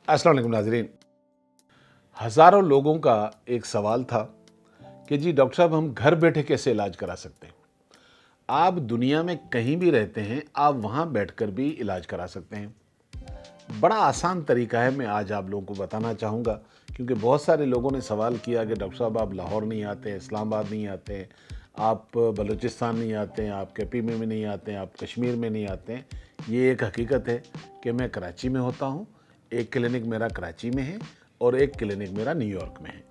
अस्सलाम वालेकुम नाज़रीन। हज़ारों लोगों का एक सवाल था कि जी डॉक्टर साहब हम घर बैठे कैसे इलाज करा सकते हैं। आप दुनिया में कहीं भी रहते हैं, आप वहाँ बैठकर भी इलाज करा सकते हैं। बड़ा आसान तरीका है, मैं आज आप लोगों को बताना चाहूँगा, क्योंकि बहुत सारे लोगों ने सवाल किया कि डॉक्टर साहब आप लाहौर नहीं आते, इस्लामाबाद नहीं आते, आप बलूचिस्तान नहीं आते, आप केपी में नहीं आते, आप कश्मीर में नहीं आते। ये एक हकीकत है कि मैं कराची में होता हूँ, एक क्लिनिक मेरा कराची में है और एक क्लिनिक मेरा न्यूयॉर्क में है।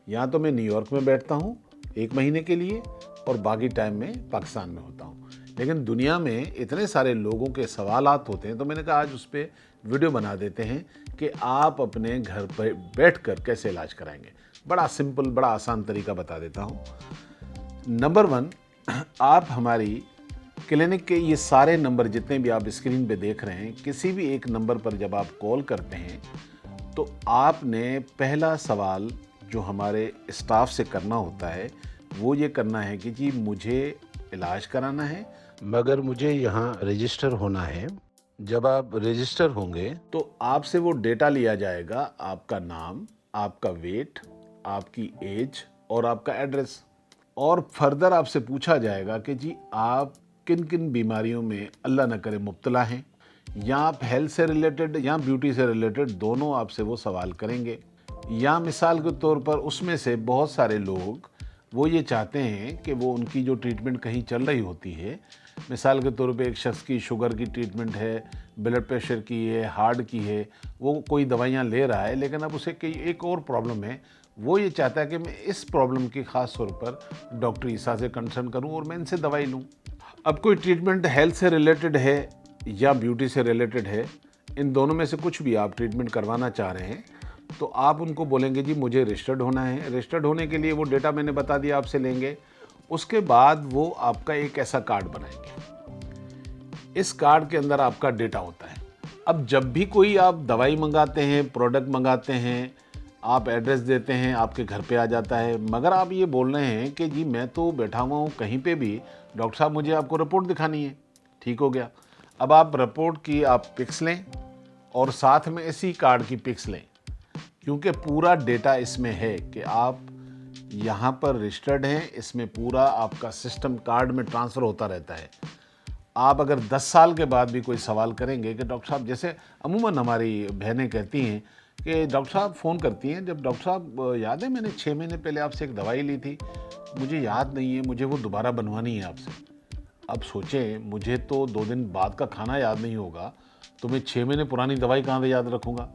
यहाँ तो मैं न्यूयॉर्क में बैठता हूँ 1 महीने के लिए और बाकी टाइम में पाकिस्तान में होता हूँ। लेकिन दुनिया में इतने सारे लोगों के सवालात होते हैं, तो मैंने कहा आज उस पर वीडियो बना देते हैं कि आप अपने घर पर बैठकर कैसे इलाज कराएंगे। बड़ा सिंपल, बड़ा आसान तरीका बता देता हूँ। नंबर 1, आप हमारी क्लिनिक के ये सारे नंबर जितने भी आप स्क्रीन पे देख रहे हैं, किसी भी एक नंबर पर जब आप कॉल करते हैं तो आपने पहला सवाल जो हमारे स्टाफ से करना होता है वो ये करना है कि जी मुझे इलाज कराना है, मगर मुझे यहाँ रजिस्टर होना है। जब आप रजिस्टर होंगे तो आपसे वो डेटा लिया जाएगा, आपका नाम, आपका वेट, आपकी एज और आपका एड्रेस। और फर्दर आपसे पूछा जाएगा कि जी आप किन किन बीमारियों में अल्लाह न करे मुब्तला हैं, या आप हेल्थ से रिलेटेड या ब्यूटी से रिलेटेड, दोनों आपसे वो सवाल करेंगे। या मिसाल के तौर पर उसमें से बहुत सारे लोग वो ये चाहते हैं कि वो उनकी जो ट्रीटमेंट कहीं चल रही होती है, मिसाल के तौर पे एक शख्स की शुगर की ट्रीटमेंट है, ब्लड प्रेशर की है, हार्ट की है, वो कोई दवाइयाँ ले रहा है, लेकिन अब उसे कई एक और प्रॉब्लम है, वो ये चाहता है कि मैं इस प्रॉब्लम की ख़ास तौर पर डॉक्टर ईसा से कंसल्ट करूं और मैं इनसे दवाई लूं। अब कोई ट्रीटमेंट हेल्थ से रिलेटेड है या ब्यूटी से रिलेटेड है, इन दोनों में से कुछ भी आप ट्रीटमेंट करवाना चाह रहे हैं, तो आप उनको बोलेंगे जी मुझे रजिस्टर्ड होना है। रजिस्टर्ड होने के लिए वो डेटा मैंने बता दिया आपसे लेंगे। उसके बाद वो आपका एक ऐसा कार्ड बनाएंगे। इस कार्ड के अंदर आपका डेटा होता है। अब जब भी कोई आप दवाई मंगाते हैं, प्रोडक्ट मंगाते हैं, आप एड्रेस देते हैं, आपके घर पे आ जाता है, मगर आप ये बोल रहे हैं कि जी मैं तो बैठा हुआ हूँ कहीं पे भी, डॉक्टर साहब मुझे आपको रिपोर्ट दिखानी है। ठीक हो गया। अब आप रिपोर्ट की आप पिक्स लें और साथ में इसी कार्ड की पिक्स लें, क्योंकि पूरा डेटा इसमें है कि आप यहाँ पर रजिस्टर्ड हैं। इसमें पूरा आपका सिस्टम कार्ड में ट्रांसफ़र होता रहता है। आप अगर 10 साल के बाद भी कोई सवाल करेंगे कि डॉक्टर साहब, जैसे अमूमन हमारी बहनें कहती हैं कि डॉक्टर साहब फ़ोन करती हैं, जब डॉक्टर साहब याद है मैंने 6 महीने पहले आपसे एक दवाई ली थी, मुझे याद नहीं है, मुझे वो दोबारा बनवानी है आपसे। अब सोचें, मुझे तो 2 दिन बाद का खाना याद नहीं होगा, तो मैं 6 महीने पुरानी दवाई कहाँ से याद रखूँगा।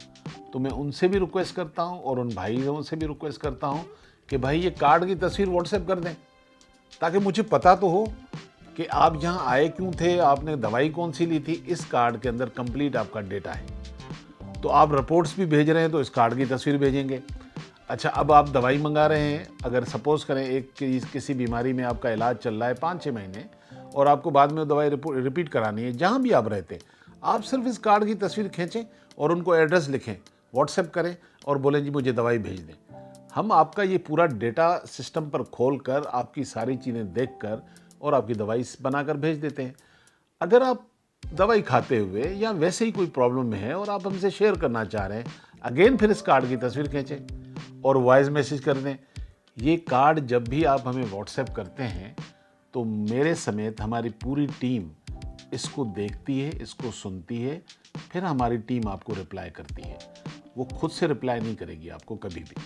तो मैं उनसे भी रिक्वेस्ट करता हूँ और उन भाइयों से भी रिक्वेस्ट करता हूँ कि भाई ये कार्ड की तस्वीर व्हाट्सएप कर दें, ताकि मुझे पता तो हो कि आप यहाँ आए क्यों थे, आपने दवाई कौन सी ली थी। इस कार्ड के अंदर कंप्लीट आपका डेटा है। तो आप रिपोर्ट्स भी भेज रहे हैं तो इस कार्ड की तस्वीर भेजेंगे। अच्छा, अब आप दवाई मंगा रहे हैं, अगर सपोज़ करें एक किसी बीमारी में आपका इलाज चल रहा है 5-6 महीने और आपको बाद में दवाई रिपीट करानी है, जहाँ भी आप रहते हैं, आप सिर्फ इस कार्ड की तस्वीर खींचें और उनको एड्रेस लिखें, व्हाट्सएप करें और बोलें जी मुझे दवाई भेज दें। हम आपका ये पूरा डेटा सिस्टम पर खोल कर आपकी सारी चीज़ें देख कर और आपकी दवाई बनाकर भेज देते हैं। अगर आप दवाई खाते हुए या वैसे ही कोई प्रॉब्लम में है और आप हमसे शेयर करना चाह रहे हैं, अगेन फिर इस कार्ड की तस्वीर खींचें और वॉइस मैसेज कर दें। ये कार्ड जब भी आप हमें व्हाट्सएप करते हैं तो मेरे समेत हमारी पूरी टीम इसको देखती है, इसको सुनती है, फिर हमारी टीम आपको रिप्लाई करती है। वो खुद से रिप्लाई नहीं करेगी आपको कभी भी,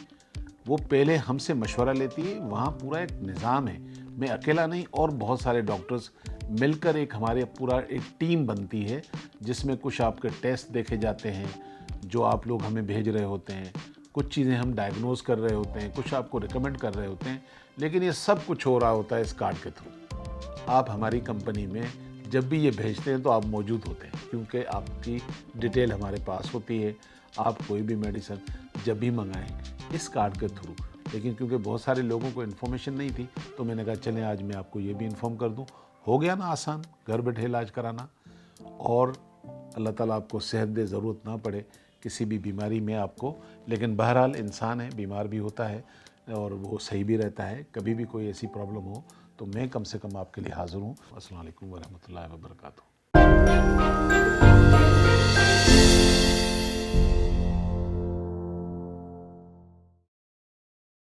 वो पहले हमसे मशवरा लेती है। वहाँ पूरा एक निज़ाम है, मैं अकेला नहीं और बहुत सारे डॉक्टर्स मिलकर एक हमारे पूरा एक टीम बनती है, जिसमें कुछ आपके टेस्ट देखे जाते हैं जो आप लोग हमें भेज रहे होते हैं, कुछ चीज़ें हम डायग्नोज कर रहे होते हैं, कुछ आपको रिकमेंड कर रहे होते हैं, लेकिन ये सब कुछ हो रहा होता है इस कार्ड के थ्रू। आप हमारी कंपनी में जब भी ये भेजते हैं तो आप मौजूद होते हैं, क्योंकि आपकी डिटेल हमारे पास होती है। आप कोई भी मेडिसिन जब भी मंगाएं इस कार्ड के थ्रू, लेकिन क्योंकि बहुत सारे लोगों को इन्फॉर्मेशन नहीं थी तो मैंने कहा चलें आज मैं आपको ये भी इन्फॉर्म कर दूं। हो गया ना आसान, घर बैठे इलाज कराना। और अल्लाह ताला आपको सेहत दे, ज़रूरत ना पड़े किसी भी बीमारी में आपको, लेकिन बहरहाल इंसान है, बीमार भी होता है और वो सही भी रहता है। कभी भी कोई ऐसी प्रॉब्लम हो तो मैं कम से कम आपके लिए हाज़िर हूँ। अस्सलाम वालेकुम वरहमतुल्लाहि वबरकातुहू।